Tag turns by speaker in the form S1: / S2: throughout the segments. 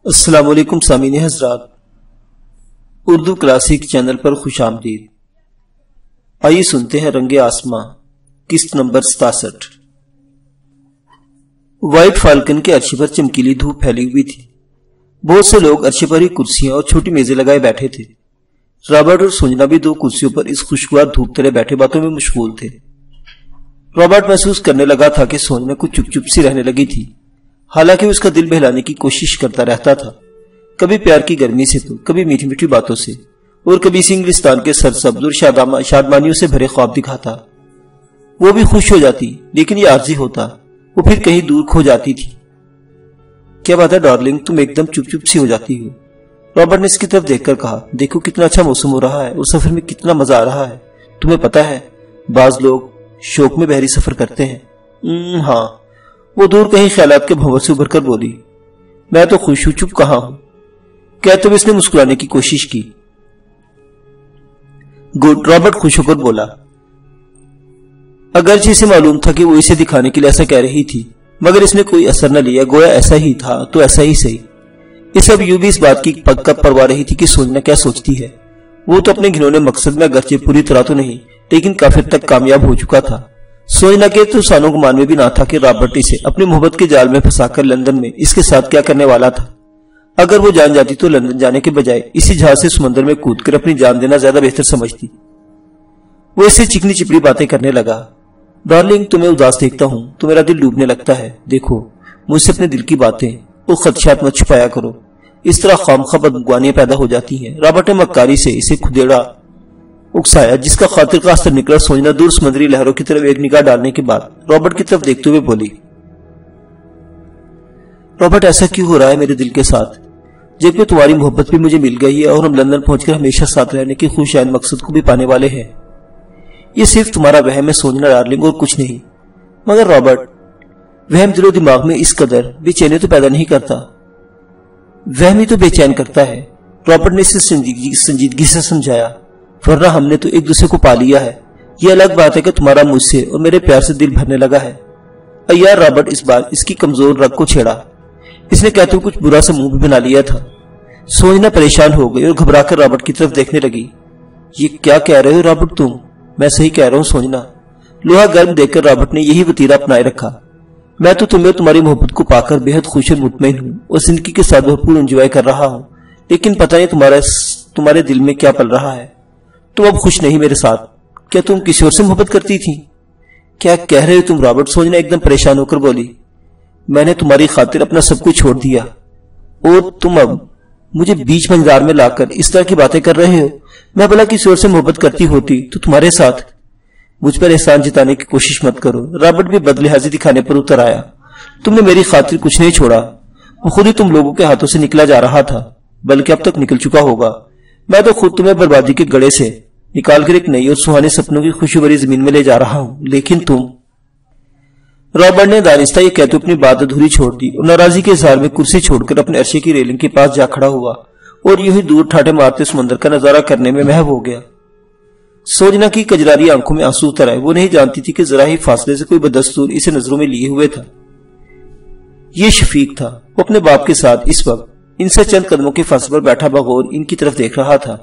S1: السلام علیکم سامعین حضرات، اردو کلاسک چینل پر خوش آمدید۔ آئیے سنتے ہیں رنگ آسماں قسط نمبر 67۔ وائٹ فالکن کے عرشے پر چمکیلی دھوپ پھیلی ہوئی تھی۔ بہت سے لوگ عرشے پر ہی کرسیاں اور چھوٹی میزیں لگائے بیٹھے تھے۔ رابرٹ اور سونجنا بھی دو کرسیوں پر اس خوشگوار دھوپ تلے بیٹھے باتوں میں مشغول تھے۔ رابرٹ محسوس کرنے لگا تھا کہ سونجنا کچھ چپ چپ سی رہنے لگی تھی، حالانکہ اس کا دل بہلانے کی کوشش کرتا رہتا تھا، کبھی پیار کی گرمی سے تو کبھی میٹھی میٹھی باتوں سے، اور کبھی اس انگلستان کے سرسبز اور شادمانیوں سے بھرے خواب دکھاتا۔ وہ بھی خوش ہو جاتی، لیکن یہ عارضی ہوتا، وہ پھر کہیں دور کھو جاتی تھی۔ کیا بات ہے ڈارلنگ، تم ایک دم چپ چپ سی ہو جاتی ہو؟ رابرٹ نے اس کی طرف دیکھ کر کہا، دیکھو کتنا اچھا موسم ہو رہا ہے اور سفر میں کتنا مزہ آ رہا ہے۔ تمہیں پتا ہے بعض لوگ شوق میں بحری سفر کرتے ہیں۔ ہاں، وہ دور کہیں خیالات کے بھنور سے ابھر کر بولی، میں تو خوش ہوں، چپ کہاں ہوں؟ کہتے ہوئے اس نے مسکرانے کی کوشش کی۔ گڈ، رابرٹ خوش ہو کر بولا، اگرچہ اسے معلوم تھا کہ وہ اسے دکھانے کے لیے ایسا کہہ رہی تھی، مگر اس نے کوئی اثر نہ لیا، گویا ایسا ہی تھا تو ایسا ہی صحیح۔ اس اب یوں بھی اس بات کی پکا پرواہ رہی تھی کہ سونجنا کیا سوچتی ہے۔ وہ تو اپنے گھنونے مقصد میں اگرچہ پوری طرح تو نہیں، لیکن کافی حد تک کامیاب ہو چکا تھا۔ سونجنا کے تو سانوں گمان میں بھی نہ تھا کہ رابرٹ اسے اپنی محبت کے جال میں پھنسا کر لندن میں اس کے ساتھ کیا کرنے والا تھا۔ اگر وہ جان جاتی تو لندن جانے کے بجائے اسی جہاز سے سمندر میں کود کر اپنی جان دینا زیادہ بہتر سمجھتی۔ وہ اسے چکنی چپڑی باتیں کرنے لگا، ڈارلنگ تمہیں اداس دیکھتا ہوں تو میرا دل ڈوبنے لگتا ہے، دیکھو مجھ سے اپنے دل کی باتیں اور خدشات مت چھپایا کرو، اس طرح خامخواہ بدگوانیاں پیدا ہو جاتی ہیں۔ رابرٹ نے مکاری سے اسے کھدیڑا اکسایا، جس کا خاطر کا اثر نکلا۔ سونجنا دور سمندری لہروں کی طرف ایک نگاہ ڈالنے کے بعد رابرٹ کی طرف دیکھتے ہوئے بولی، رابرٹ ایسا کیوں ہو رہا ہے میرے دل کے ساتھ، جبکہ تمہاری محبت بھی مجھے مل گئی ہے اور ہم لندن پہنچ کر ہمیشہ ساتھ رہنے کے خوشائند مقصد کو بھی پانے والے ہیں۔ یہ صرف تمہارا وہم ہے سونجنا ڈارلنگ، اور کچھ نہیں۔ مگر رابرٹ، وہم دل و دماغ میں اس قدر بے چینی تو پیدا نہیں کرتا، وہم ہی تو بے چین کرتا ہے۔ رابرٹ نے اسے سنجیدگی سے سمجھایا، ورنہ ہم نے تو ایک دوسرے کو پا لیا ہے، یہ الگ بات ہے کہ تمہارا مجھ سے اور میرے پیار سے دل بھرنے لگا ہے۔ ایار رابرٹ اس بار اس کی کمزور رگ کو چھیڑا، اس نے کہتے ہوئے کچھ برا سا منہ بھی بنا لیا تھا۔ سونجنا پریشان ہو گئی اور گھبرا کر رابرٹ کی طرف دیکھنے لگی۔ یہ کیا کہہ رہے ہو رابرٹ تم؟ میں صحیح کہہ رہا ہوں سونجنا، لوہا گرم دیکھ کر رابرٹ نے یہی وتیرہ اپنائے رکھا۔ میں تو تمہیں اور تمہاری محبت کو پا کر بے حد خوش اور مطمئن ہوں اور زندگی کے ساتھ بھرپور انجوائے کر رہا ہوں، لیکن پتہ نہیں تمہارے دل میں کیا پل رہا ہے۔ تم اب خوش نہیں میرے ساتھ، کیا تم کسی اور سے محبت کرتی تھی؟ کیا کہہ رہے ہو تم رابرٹ؟ سونجنا ایک دم پریشان ہو کر بولی، میں نے تمہاری خاطر اپنا سب کچھ چھوڑ دیا اور تم اب مجھے بیچ منظار میں لا کر اس طرح کی باتیں کر رہے ہو۔ میں بھلا کسی اور سے محبت کرتی ہوتی تو تمہارے ساتھ۔ مجھ پر احسان جتانے کی کوشش مت کرو۔ رابرٹ بھی بدلحاظی دکھانے پر اتر آیا، تم نے میری خاطر کچھ نہیں چھوڑا، وہ خود ہی تم لوگوں کے ہاتھوں سے نکلا جا رہا تھا، بلکہ اب تک نکل چکا ہوگا۔ میں تو خود تمہیں بربادی کے گڑھے سے نکال کر ایک نئی اور سہانے سپنوں کی خوشی بھری زمین میں لے جا رہا ہوں، لیکن تم۔ رابرٹ نے دانستہ یہ کہتے اپنی بات ادھوری چھوڑ دی اور ناراضی کے اظہار میں کرسی چھوڑ کر اپنے عرشے کی ریلنگ کے پاس جا کھڑا ہوا اور یوں ہی دور ٹھاٹھے مارتے سمندر کا نظارہ کرنے میں محو ہو گیا۔ سونجنا کی کجراری آنکھوں میں آنسو اتر آئے، وہ نہیں جانتی تھی کہ ذرا ہی فاصلے سے کوئی بدستور اسے نظروں میں لیے ہوئے تھا۔ یہ شفیق تھا، وہ اپنے باپ کے ساتھ اس وقت ان سے چند قدموں کے فاصلے پر بیٹھا بغور ان کی طرف دیکھ رہا تھا۔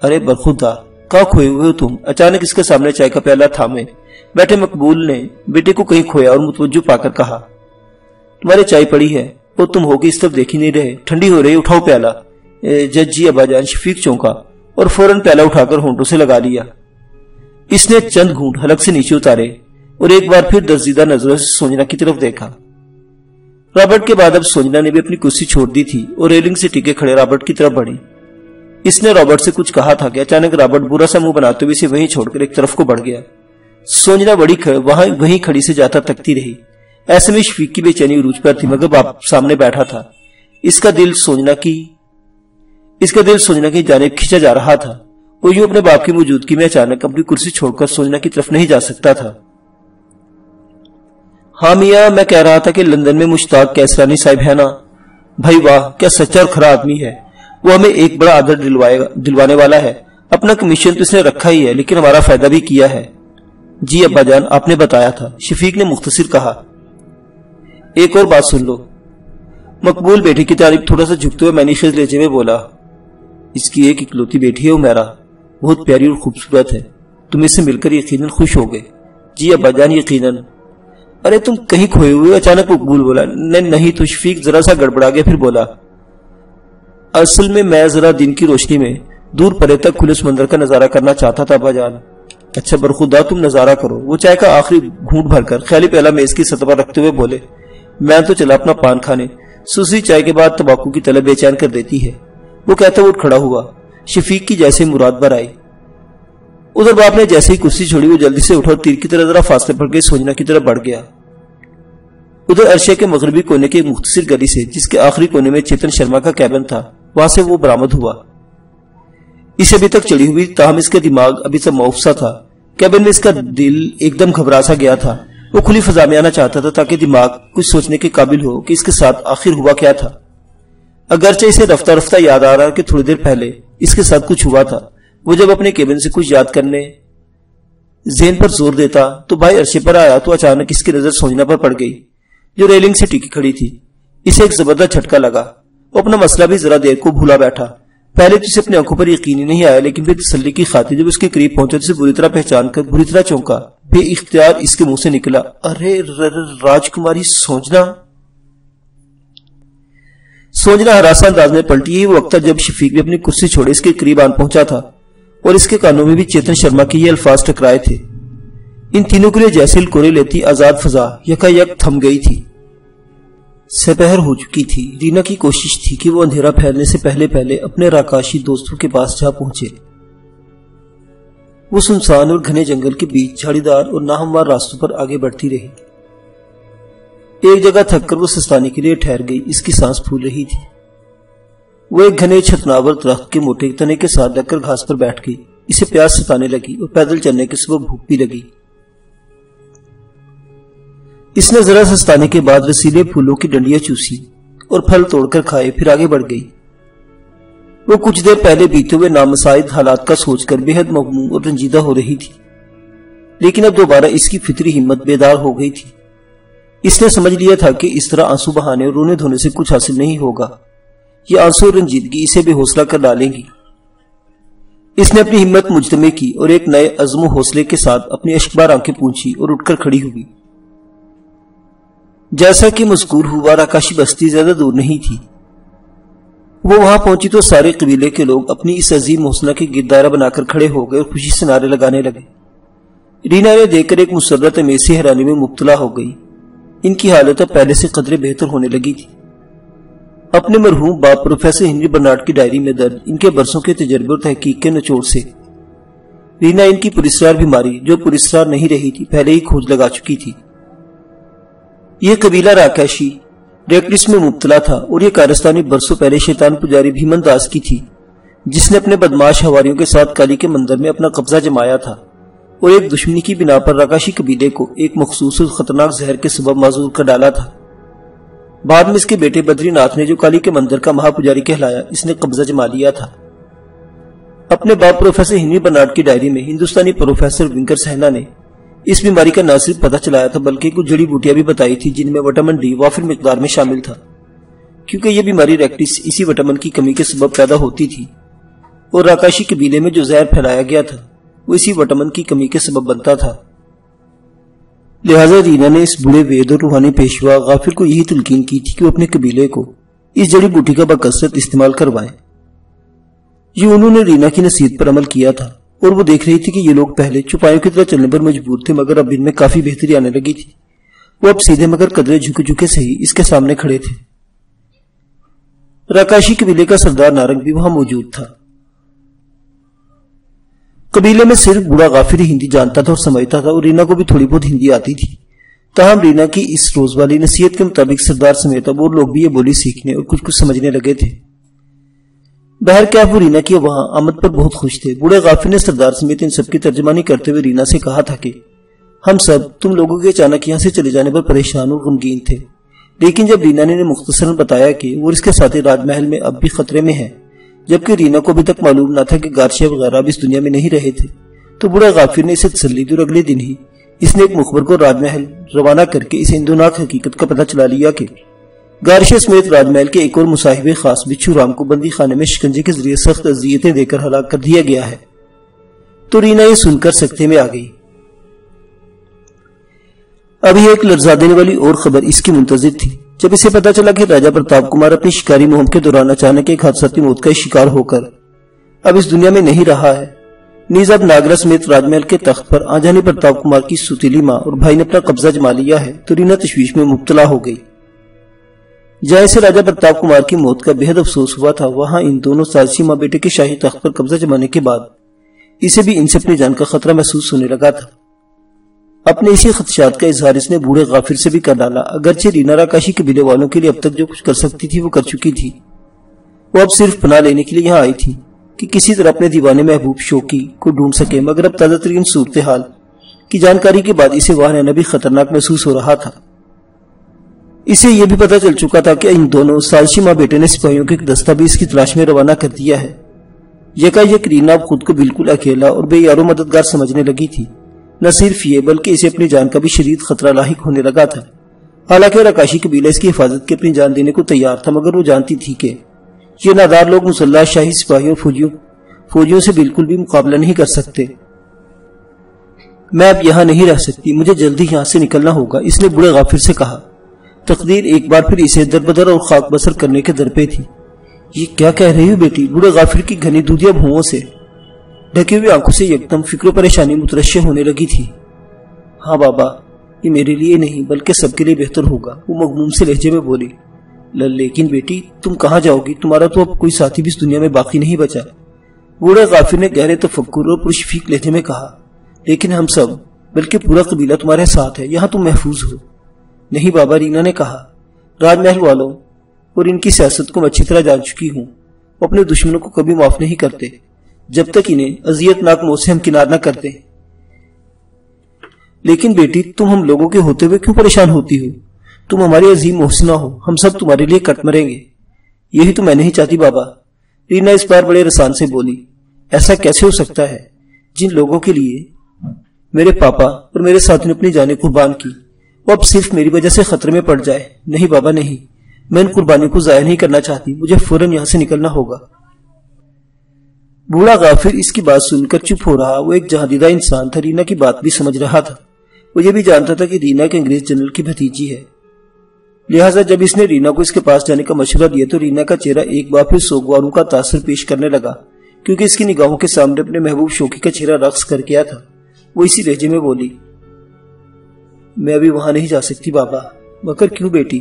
S1: ارے برخدا، کہاں کھوئے ہوئے ہو تم؟ اچانک اس کے سامنے چائے کا پیالہ تھامے بیٹھے مقبول نے بیٹے کو کہیں کھویا اور متوجہ پا کر کہا، تمہاری چائے پڑی ہے اور تم ہو کے اس طرف دیکھ ہی نہیں رہے، ٹھنڈی ہو رہی، اٹھاؤ پیالہ۔ جی ابا جان، شفیق چونکا اور فوراً پیالہ اٹھا کر ہونٹوں سے لگا لیا۔ اس نے چند گھونٹ حلق سے نیچے اتارے اور ایک بار پھر درزیدہ نظروں سے سونجنا کی طرف دیکھا۔ رابرٹ کے بعد اب سونجنا نے بھی اپنی کرسی چھوڑ دی تھی اور ریلنگ سے ٹکے کھڑے رابرٹ کی طرف بڑھی۔ اس نے رابرٹ سے کچھ کہا تھا کہ اچانک رابرٹ برا سا منہ بناتے ہوئے اسے وہیں چھوڑ کر ایک طرف کو بڑھ گیا۔ سونجنا وہیں کھڑی سے جاتا تکتی رہی۔ ایسے میں شفیق کی بے چینی عروج پر تھی، مگر باپ سامنے بیٹھا تھا۔ اس کا دل سونجنا کی جانب کھینچا جا رہا تھا، وہ یوں اپنے باپ کی موجودگی میں اچانک اپنی کرسی چھوڑ کر سونجنا کی طرف نہیں جا سکتا تھا۔ ہاں میاں، میں کہہ رہا تھا کہ لندن میں مشتاق کیسرانی صاحب ہے نا؟ بھائی واہ، کیا سچا اور کھرا آدمی ہے، وہ ہمیں ایک بڑا آدر دلوانے والا ہے۔ اپنا کمیشن تو اس نے رکھا ہی ہے، لیکن ہمارا فائدہ بھی کیا ہے۔ جی ابا جان، آپ نے بتایا تھا، شفیق نے مختصر کہا۔ ایک اور بات سن لو، مقبول بیٹے کی طرف تھوڑا سا جھکتے ہوئے میں نے خز لہجے میں بولا، اس کی ایک اکلوتی بیٹی ہے عمیرہ، بہت پیاری اور خوبصورت ہے، تم اس سے مل کر یقیناً خوش ہوگے۔ جی ابا جان یقیناً۔ ارے تم کہیں کھوئے ہوئے؟ اچانک مقبول بولا۔ نہیں تو شفیق ذرا سا گڑبڑا گیا، پھر بولا، اصل میں ذرا دن کی روشنی میں دور پرے تک کھلے سمندر کا نظارہ کرنا چاہتا تھا ابا جان۔ اچھا برخدا تم نظارہ کرو۔ وہ چائے کا آخری گھونٹ بھر کر خیالی پیالہ میز کی سطح پر رکھتے ہوئے بولے، میں تو چلا اپنا پان کھانے، سوسی چائے کے بعد تمباکو کی طلب بے چین کر دیتی ہے۔ وہ کہتا اٹھ کھڑا ہوا، شفیق کی جیسے مراد بھر آئی۔ ادھر باپ نے جیسے ہی کرسی چھوڑی وہ جلدی سے اٹھا اور تیر کی طرح ذرا فاصلے پر گئی سوجنا کی طرف بڑھ گیا۔ ادھر عرشے کے مغربی کونے کے ایک مختصر گلی سے، جس کے آخری کونے میں چیتن شرما کا کیبن تھا، وہاں سے وہ برآمد ہوا۔ اسے ابھی تک چڑھی ہوئی تاہم اس کا دماغ ابھی سب معاف سا تھا۔ کیبن میں اس کا دل ایک دم گھبرا سا گیا تھا۔ وہ کھلی فضا میں آنا چاہتا تھا تاکہ دماغ کچھ سوچنے کے قابل ہو کہ اس کے ساتھ آخر ہوا کیا تھا۔ اگرچہ اسے رفتہ رفتہ یاد آ رہا کہ تھوڑی دیر پہلے اس کے ساتھ کچھ ہوا تھا۔ وہ جب اپنے کیبن سے کچھ یاد کرنے ذہن پر زور دیتا تو بھائی عرشے پر آیا تو اچانک اس کی نظر سوجنا پر پڑ گئی جو ریلنگ سے ٹکی کھڑی تھی۔ اسے ایک زبردست جھٹکا لگا۔ وہ اپنا مسئلہ بھی ذرا دیر کو بھولا بیٹھا۔ پہلے تو اسے اپنی آنکھوں پر یقین ہی نہیں آیا، لیکن پھر تسلی کی خاطر جب اس کے قریب پہنچا تو اسے بری طرح پہچان کر بری طرح چونکا۔ بے اختیار اس کے منہ سے نکلا، ارے راجکماری سوجنا۔ سوجنا ہراساں انداز میں پلٹی۔ یہی وہ وقت تھا جب شفیق بھی اپنی کرسی چھوڑے اس کے قریب آن پہنچا تھا اور اس کے کانوں میں بھی چیتن شرما کے یہ الفاظ ٹکرائے تھے۔ ان تینوں کے لیے جیسے الکورے لیتی آزاد فضا یکا یک تھم گئی تھی۔ سپہر ہو چکی تھی۔ رینا کی کوشش تھی کہ وہ اندھیرا پھیلنے سے پہلے پہلے اپنے راکاشی دوستوں کے پاس جا پہنچے۔ وہ سنسان اور گھنے جنگل کے بیچ جھاڑی دار اور ناہموار راستوں پر آگے بڑھتی رہی۔ ایک جگہ تھک کر وہ سستانے کے لیے ٹھہر گئی۔ اس کی سانس پھول رہی تھی۔ وہ ایک گھنے چھتناور درخت کے موٹے تنے کے ساتھ لگ کر گھاس پر بیٹھ گئی۔ اسے پیاس ستانے لگی اور پیدل چلنے کے سبب بھوک بھی لگی۔ اس نے ذرا سستانے کے بعد رسیلے پھولوں کی ڈنڈیاں چوسی اور پھل توڑ کر کھائے، پھر آگے بڑھ گئی۔ وہ کچھ دیر پہلے بیتے ہوئے نامساعد حالات کا سوچ کر بے حد مغموم اور رنجیدہ ہو رہی تھی، لیکن اب دوبارہ اس کی فطری ہمت بیدار ہو گئی تھی۔ اس نے سمجھ لیا تھا کہ اس طرح آنسو بہانے اور رونے دھونے سے کچھ حاصل نہیں ہوگا۔ یہ آنسو اور رنجیدگی اسے بے حوصلہ کر ڈالیں گی۔ اس نے اپنی ہمت مجتمع کی اور ایک نئے عزم و حوصلے کے ساتھ اپنی اشکبار آنکھیں پونچھی اور اٹھ کر کھڑی ہوئی۔ جیسا کہ مذکور ہوا، راکاشی بستی زیادہ دور نہیں تھی۔ وہ وہاں پہنچی تو سارے قبیلے کے لوگ اپنی اس عظیم حوصلہ کے گرد دائرہ بنا کر کھڑے ہو گئے اور خوشی سے نعرے لگانے لگے۔ رینا نے دیکھ کر ایک مسرت امیز حیرانی میں مبتلا ہو گئی۔ ان کی حالت اب پہلے سے قدرے بہتر ہونے لگی تھی۔ اپنے مرحوم باپ پروفیسر ہنری برنارڈ کی ڈائری میں درج ان کے برسوں کے تجربے اور تحقیق کے نچوڑ سے رینا ان کی پراسرار بیماری، جو پراسرار نہیں رہی تھی، پہلے ہی کھوج لگا چکی تھی۔ یہ قبیلہ راکاشی ریکٹس میں مبتلا تھا اور یہ کارستانی برسوں پہلے شیطان پجاری بھیمن داس کی تھی، جس نے اپنے بدماش حواریوں کے ساتھ کالی کے مندر میں اپنا قبضہ جمایا تھا اور ایک دشمنی کی بنا پر راکاشی قبیلے کو ایک مخصوص اور خطرناک زہر کے سبب معذور کر ڈالا تھا۔ بعد میں اس کے بیٹے بدری ناتھ نے، جو کالی کے مندر کا مہا پجاری کہلایا، اس نے قبضہ جما لیا تھا۔ اپنے باپ پروفیسر ہنری برنارڈ کی ڈائری میں ہندوستانی پروفیسر ونکر سہنا نے اس بیماری کا نہ صرف پتہ چلایا تھا بلکہ کچھ جڑی بوٹیاں بھی بتائی تھی جن میں وٹامن ڈی وافر مقدار میں شامل تھا۔ کیونکہ یہ بیماری ریکٹس اسی وٹامن کی کمی کے سبب پیدا ہوتی تھی اور راکاشی قبیلے میں جو زہر پھیلایا گیا تھا وہ اسی وٹامن کی کمی کے سبب بنتا تھا۔ لہٰذا رینا نے اس بڑے وید اور روحانی پیشوا غافر کو یہی تلقین کی تھی کہ وہ اپنے قبیلے کو اس جڑی بوٹی کا بکثرت استعمال کروائیں۔ یہ انہوں نے رینا کی نصیحت پر عمل کیا تھا اور وہ دیکھ رہی تھی کہ یہ لوگ پہلے چپایوں کی طرح چلنے پر مجبور تھے، مگر اب ان میں کافی بہتری آنے لگی تھی۔ وہ اب سیدھے مگر قدرے جھکے جھکے سے ہی اس کے سامنے کھڑے تھے۔ راکاشی قبیلے کا سردار نارنگ بھی وہاں موجود تھا۔ قبیلے میں صرف بوڑھا غافر ہی ہندی جانتا تھا اور سمجھتا تھا، اور رینا کو بھی تھوڑی بہت ہندی آتی تھی۔ تاہم رینا کی اس روز والی نصیحت کے مطابق سردار سمیت اب اور لوگ بھی یہ بولی سیکھنے اور کچھ سمجھنے لگے تھے۔ بہرکیف وہ رینا کی وہاں آمد پر بہت خوش تھے۔ بوڑھے غافر نے سردار سمیت ان سب کی ترجمانی کرتے ہوئے رینا سے کہا تھا کہ ہم سب تم لوگوں کے اچانک یہاں سے چلے جانے پر پریشان اور غمگین تھے، لیکن جب رینا نے مختصراً بتایا کہ وہ اس کے ساتھی راج محل میں اب بھی خطرے میں ہے، جبکہ رینا کو ابھی تک معلوم نہ تھا کہ گارشیا وغیرہ اب اس دنیا میں نہیں رہے تھے، تو بوڑھے غافر نے اسے تسلی دی اور اگلے دن ہی اس نے ایک مخبر کو راج محل روانہ کر کے اسے اندوناک حقیقت کا پتہ چلا لیا کہ گارشے سمیت راج محل کے ایک اور مصاحب خاص بچھو رام کو بندی خانے میں شکنجے کے ذریعے سخت اذیتیں دے کر ہلاک کر دیا گیا ہے۔ تو رینا یہ سن کر سکتے میں آ گئی۔ ابھی ایک لرزا دینے والی اور خبر اس کی منتظر تھی۔ جب اسے پتا چلا کہ راجہ پرتاپ کمار اپنی شکاری مہم کے دوران اچانک ایک حادثاتی موت کا شکار ہو کر اب اس دنیا میں نہیں رہا ہے، نیز اب ناگرہ سمیت راج محل کے تخت پر آ جانے پرتاپ کمار کی سوتیلی ماں اور بھائی نے اپنا قبضہ جما لیا ہے، تو رینا تشویش میں مبتلا ہو گئی۔ جہاں سے راجہ پرتاپ کمار کی موت کا بے حد افسوس ہوا تھا، وہاں ان دونوں سازشی ماں بیٹے کے شاہی تخت پر قبضہ جمانے کے بعد اسے بھی ان سے اپنی جان کا خطرہ محسوس ہونے لگا تھا۔ اپنے اسی خدشات کا اظہار اس نے بوڑھے غافر سے بھی کر ڈالا۔ اگرچہ رینا راکاشی قبیلے والوں کے لیے اب تک جو کچھ کر سکتی تھی وہ کر چکی تھی، وہ اب صرف پناہ لینے کے لیے یہاں آئی تھی کہ کسی طرح اپنے دیوانے محبوب شوقی کو ڈھونڈ سکے، مگر اب تازہ ترین صورتحال کی جانکاری کے بعد اسے وہاں رہنا بھی خطرناک محسوس ہو رہا تھا۔ اسے یہ بھی پتا چل چکا تھا کہ ان دونوں سازشی ماں بیٹے نے سپاہیوں کے ایک دستہ بھی اس کی تلاش میں روانہ کر دیا ہے۔ یکایک رینا اب خود کو بالکل اکیلا اور بے یار و مددگار سمجھنے لگی تھی۔ نہ صرف یہ بلکہ اسے اپنی جان کا بھی شدید خطرہ لاحق ہونے لگا تھا۔ حالانکہ راکاشی قبیلہ اس کی حفاظت کی اپنی جان دینے کو تیار تھا، مگر وہ جانتی تھی کہ یہ نادار لوگ مسلح شاہی سپاہیوں فوجیوں سے بالکل بھی مقابلہ نہیں کر سکتے۔ میں اب یہاں نہیں رہ سکتی، مجھے جلدی یہاں سے نکلنا ہوگا، اس نے بوڑھے غافر سے کہا۔ تقدیر ایک بار پھر اسے دربدر اور خاک بسر کرنے کے در پہ تھی۔ یہ کیا کہہ رہی ہو بیٹی؟ بوڑھے غافر کی گھنی دودھیا بھوؤں سے ڈھکی ہوئی آنکھوں سے یکدم فکر و پریشانی مترشح ہونے لگی تھی۔ ہاں بابا، یہ میرے لیے نہیں بلکہ سب کے لیے بہتر ہوگا، وہ مغموم سے لہجے میں بولی۔ لیکن بیٹی تم کہاں جاؤ گی؟ تمہارا تو اب کوئی ساتھی بھی اس دنیا میں باقی نہیں بچا۔ بوڑھے غافر نے گہرے تفکر اور پرشفیق لہجے میں کہا۔ لیکن ہم سب بلکہ پورا قبیلہ تمہارے ساتھ ہے، یہاں تم محفوظ ہو۔ نہیں بابا، رینا نے کہا، راج محل والوں اور ان کی سیاست کو میں اچھی طرح جان چکی ہوں۔ وہ اپنے دشمنوں کو کبھی معاف نہیں کرتے جب تک انہیں اذیت ناک موت سے ہمکنار نہ کرتے۔ لیکن بیٹی تم ہم لوگوں کے ہوتے ہوئے کیوں پریشان ہوتی ہو؟ تم ہماری عظیم محسنہ ہو، ہم سب تمہارے لیے کٹ مریں گے۔ یہی تو میں نہیں چاہتی بابا، رینا اس بار بڑے رسان سے بولی۔ ایسا کیسے ہو سکتا ہے؟ جن لوگوں کے لیے میرے پاپا اور میرے ساتھ نے اپنی جانیں قربان کی، وہ اب صرف میری وجہ سے خطرے میں پڑ جائے۔ نہیں بابا نہیں، میں ان قربانیوں کو ضائع نہیں کرنا چاہتی، مجھے فوراً یہاں سے نکلنا ہوگا۔ بوڑھا غافر اس کی بات سن کر چپ ہو رہا۔ وہ ایک جہاں دیدہ انسان تھا، رینا کی بات بھی سمجھ رہا تھا۔ وہ یہ بھی جانتا تھا کہ رینا ایک انگریز جنرل کی بھتیجی ہے، لہٰذا جب اس نے رینا کو اس کے پاس جانے کا مشورہ دیا تو رینا کا چہرہ ایک بار پھر سوگواروں کا تاثر پیش کرنے لگا، کیونکہ اس کی نگاہوں کے سامنے اپنے محبوب شوقی کا چہرہ رقص کر گیا تھا۔ وہ اسی لہجے میں بولی، میں ابھی وہاں نہیں جا سکتی بابا۔ مگر کیوں بیٹی؟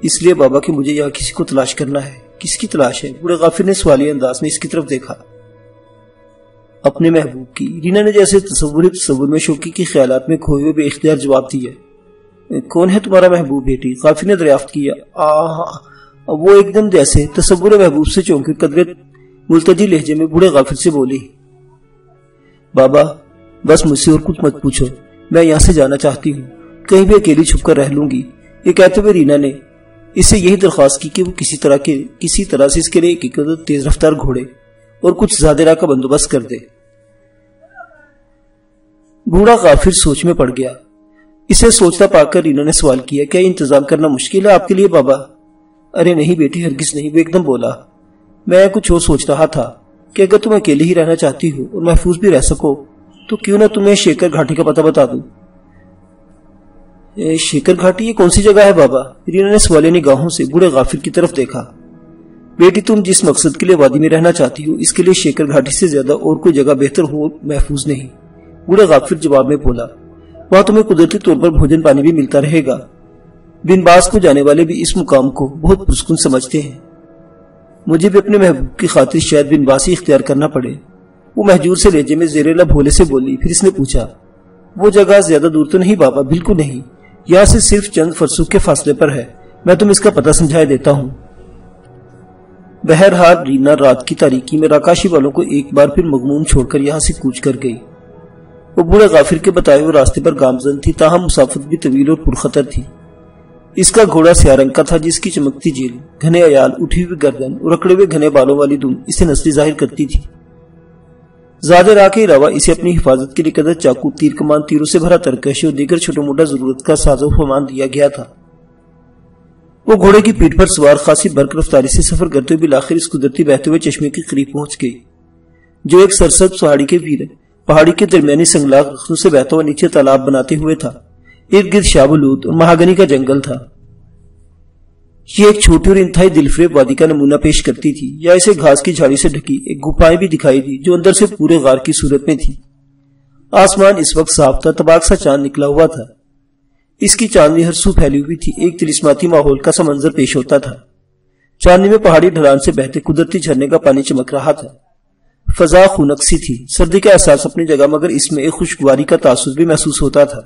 S1: اس لیے بابا کہ مجھے یہاں کسی کو تلاش کرنا ہے۔ کس کی تلاش ہے؟ بوڑھے غافر نے سوالیہ انداز میں اس کی طرف دیکھا۔ اپنے محبوب کی۔ رینا نے جیسے تصور میں شوقی کے خیالات میں کھوئے ہوئے بے اختیار جواب دیا۔ کون ہے تمہارا محبوب بیٹی؟ غافر نے دریافت کیا۔ وہ ایک دم جیسے تصور محبوب سے چونکی قدرے ملتجی لہجے میں بوڑھے غافر سے بولی، بابا بس مجھ سے اور کچھ مت پوچھو، میں یہاں سے جانا چاہتی ہوں، کہیں بھی اکیلی چھپ کر رہ لوں گی۔ یہ کہتے ہوئے رینا نے اس سے یہی درخواست کی کہ وہ کسی طرح سے اس کے لیے ایک تیز رفتار گھوڑے اور کچھ زیادہ راہ کا بندوبست کر دے۔ بوڑھا غافر سوچ میں پڑ گیا۔ اسے سوچتا پا کر رینا نے سوال کیا، کیا انتظام کرنا مشکل ہے آپ کے لیے بابا؟ ارے نہیں بیٹی، ہرگز نہیں، وہ ایک دم بولا۔ میں کچھ اور سوچ رہا تھا کہ اگر تم اکیلی ہی رہنا چاہتی ہو اور محفوظ بھی رہ سکو تو کیوں نہ تمہیں شیکر گھاٹی کا پتہ بتا دوں۔ شیکر گھاٹی یہ کون سی جگہ ہے بابا؟ رینا نے سوالیہ نگاہوں سے بوڑھے غافر کی طرف دیکھا۔ بیٹی تم جس مقصد کے لیے وادی میں رہنا چاہتی ہو اس کے لیے شیکر گھاٹی سے زیادہ اور کوئی جگہ بہتر ہو محفوظ نہیں، بوڑھے غافر جواب میں بولا۔ وہاں تمہیں قدرتی طور پر بھوجن پانی بھی ملتا رہے گا۔ بن باز کو جانے والے بھی اس مقام کو بہت پرسکون سمجھتے ہیں۔ مجھے بھی اپنے محبوب کی خاطر شاید بن باز ہی اختیار کرنا پڑے، وہ محجور سے لہجے میں زیر لب بھولے سے بولی۔ پھر اس نے پوچھا، وہ جگہ زیادہ دور تو نہیں بابا؟ بالکل نہیں، یہاں سے صرف چند فرسخ کے فاصلے پر ہے، میں تمہیں اس کا پتہ سمجھائے دیتا ہوں۔ بہرحال رینا رات کی تاریکی میں راکاشی والوں کو ایک بار پھر مغموم چھوڑ کر یہاں سے کوچ کر گئی۔ وہ بوڑھے غافر کے بتائے ہوئے راستے پر گامزن تھی، تاہم مسافت بھی طویل اور پرخطر تھی۔ اس کا گھوڑا سیاہ رنگ کا تھا، جس کی چمکتی جیل، گھنے عیال، اٹھی ہوئی گردن اور اکڑے ہوئے گھنے بالوں والی دم اسے نسلی ظاہر کرتی تھی۔ زیادہ راہ کے علاوہ اسے اپنی حفاظت کے لیے قدر چاقو، تیر کمان، تیروں سے بھرا ترکش اور دیگر چھوٹا موٹا ضرورت کا ساز و سامان دیا گیا تھا۔ وہ گھوڑے کی پیٹھ پر سوار خاصی برق رفتاری سے سفر کرتے ہوئے بالآخر اس قدرتی بہتے ہوئے چشمے کے قریب پہنچ گئی، جو ایک سرسبز پہاڑی کے درمیانی سنگلاخ رختوں سے بہتا ہوا نیچے تالاب بناتے ہوئے تھا۔ ارد گرد شابولود اور مہاگنی کا جنگل تھا۔ یہ ایک چھوٹی اور انتہائی دلفریب وادی کا نمونہ پیش کرتی تھی، یا اسے گھاس کی جھاڑی سے ڈھکی ایک گپائیں بھی دکھائی دی جو اندر سے پورے غار کی صورت میں تھی۔ آسمان اس وقت صاف تھا، تباک سا چاند نکلا ہوا تھا، اس کی چاندنی ہر سو پھیلی ہوئی تھی، ایک طلسماتی ماحول کا سا منظر پیش ہوتا تھا۔ چاندنی میں پہاڑی ڈھلان سے بہتے قدرتی جھرنے کا پانی چمک رہا تھا، فضا خنک سی تھی، سردی کا احساس اپنی جگہ مگر اس میں ایک خوشگواری کا تاثر بھی محسوس ہوتا تھا۔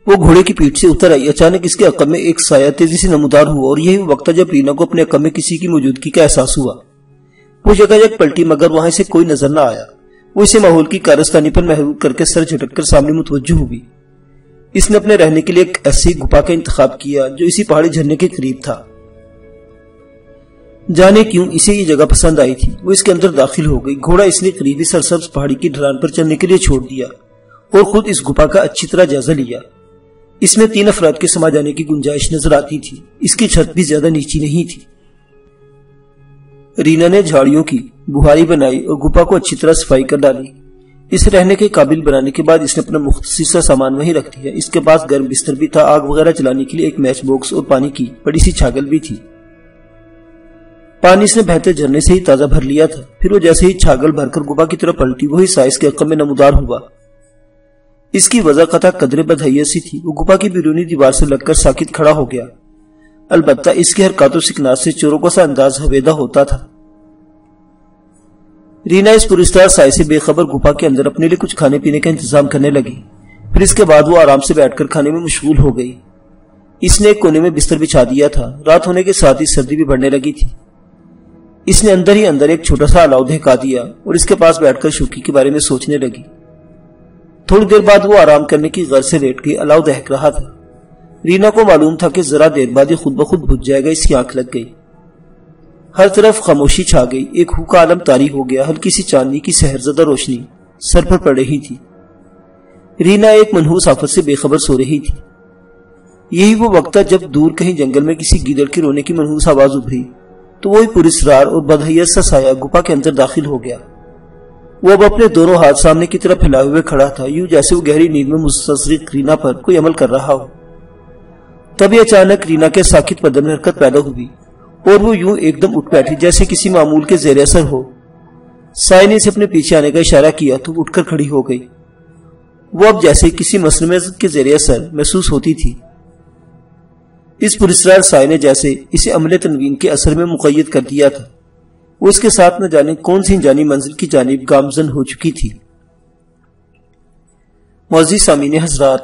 S1: وہ گھوڑے کی پیٹھ سے اتر آئی، اچانک اس کے عقب میں ایک سایہ تیزی سے نمودار ہوا اور یہی وقت تھا جب رینا کو اپنے عقب میں کسی کی موجودگی کا احساس ہوا۔ وہ جگہ یک پلٹی مگر وہاں سے کوئی نظر نہ آیا۔ وہ اسے ماحول کی کارستانی پر محروم کر کے سر جھٹک کر سامنے متوجہ ہوئی۔ اس نے اپنے رہنے کے لیے ایک ایسی گپا کا انتخاب کیا جو اسی پہاڑی جھرنے کے قریب تھا۔ جانے کیوں اسے یہ جگہ پسند آئی تھی، وہ اس کے اندر داخل ہو گئی۔ گھوڑا اس نے قریبی سرسبز پہاڑی کی ڈھلان پر چلنے کے لیے چھوڑ دیا اور خود اس گپا کا اچھی طرح جائزہ لیا۔ اس میں 3 افراد کے سما جانے کی گنجائش نظر آتی تھی، اس کی چھت بھی زیادہ نیچی نہیں تھی۔ رینا نے جھاڑیوں کی بہاری بنائی اور گپا کو اچھی طرح صفائی کر ڈالی۔ اسے رہنے کے قابل بنانے کے بعد اس نے اپنا مختصر سا سامان وہیں رکھ دیا۔ اس کے پاس گرم بستر بھی تھا، آگ وغیرہ جلانے کے لیے ایک میچ باکس اور پانی کی بڑی سی چھاگل بھی تھی۔ پانی اس نے بہتے جھرنے سے ہی تازہ بھر لیا تھا۔ پھر وہ جیسے ہی چھاگل بھر کر گپا کی طرف پلٹی، وہی سائز کے عقب میں نمودار ہوا۔ اس کی وضع قطع قدرے بدحیت سی تھی۔ وہ گپا کی بیرونی دیوار سے لگ کر ساکت کھڑا ہو گیا، البتہ اس کی حرکات و سکنات سے چوروں کا سا انداز حویدہ ہوتا تھا۔ رینا اس پرستار سائے سے بے خبر گپا کے اندر اپنے لیے کچھ کھانے پینے کا انتظام کرنے لگی۔ پھر اس کے بعد وہ آرام سے بیٹھ کر کھانے میں مشغول ہو گئی۔ اس نے ایک کونے میں بستر بچھا دیا تھا، رات ہونے کے ساتھ ہی سردی بھی بڑھنے لگی تھی۔ اس نے اندر ہی اندر ایک چھوٹا سا الاؤ دہکا دیا اور اس کے پاس بیٹھ کر شوکی کے بارے میں سوچنے لگی۔ تھوڑی دیر بعد وہ آرام کرنے کی غرض سے لیٹ گئی۔ الاؤ دہک رہا تھا۔ رینا کو معلوم تھا کہ ذرا دیر بعد یہ خود بخود بجھ جائے گا۔ اس کی آنکھ لگ گئی، ہر طرف خاموشی چھا گئی، ایک ہو کا عالم طاری ہو گیا۔ ہلکی سی چاندنی کی سحرزدہ روشنی سر پر پڑ رہی تھی۔ رینا ایک منحوس آفت سے بے خبر سو رہی تھی۔ یہی وہ وقت تھا جب دور کہیں جنگل میں کسی گیدڑ کے رونے کی منحوس آواز ابھری تو وہی پراسرار اور بدحیت سا سایہ گپا کے اندر داخل ہو گیا۔ وہ اب اپنے دونوں ہاتھ سامنے کی طرف پھیلائے ہوئے کھڑا تھا، یوں جیسے وہ گہری نیند میں مستصغر رینا پر کوئی عمل کر رہا ہو۔ تبھی اچانک رینا کے ساکت بدن میں حرکت پیدا ہوئی اور وہ یوں ایک دم اٹھ بیٹھی جیسے کسی معمول کے زیر اثر ہو۔ سائے نے اسے اپنے پیچھے آنے کا اشارہ کیا تو اٹھ کر کھڑی ہو گئی۔ وہ اب جیسے کسی مسمومیت کے زیر اثر محسوس ہوتی تھی۔ اس پراسرار سائے نے جیسے اسے عمل تنوین کے اثر میں مقید کر دیا تھا۔ وہ اس کے ساتھ نہ جانے کون سی انجانی منزل کی جانب گامزن ہو چکی تھی۔ معزز سامعین حضرات،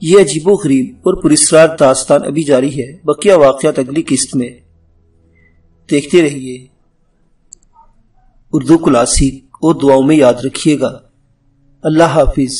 S1: یہ عجیب و غریب اور پراسرار داستان ابھی جاری ہے۔ بقیہ واقعات اگلی قسط میں۔ دیکھتے رہیے۔ اردو کلاسک اور دعاؤں میں یاد رکھیے گا۔ اللہ حافظ۔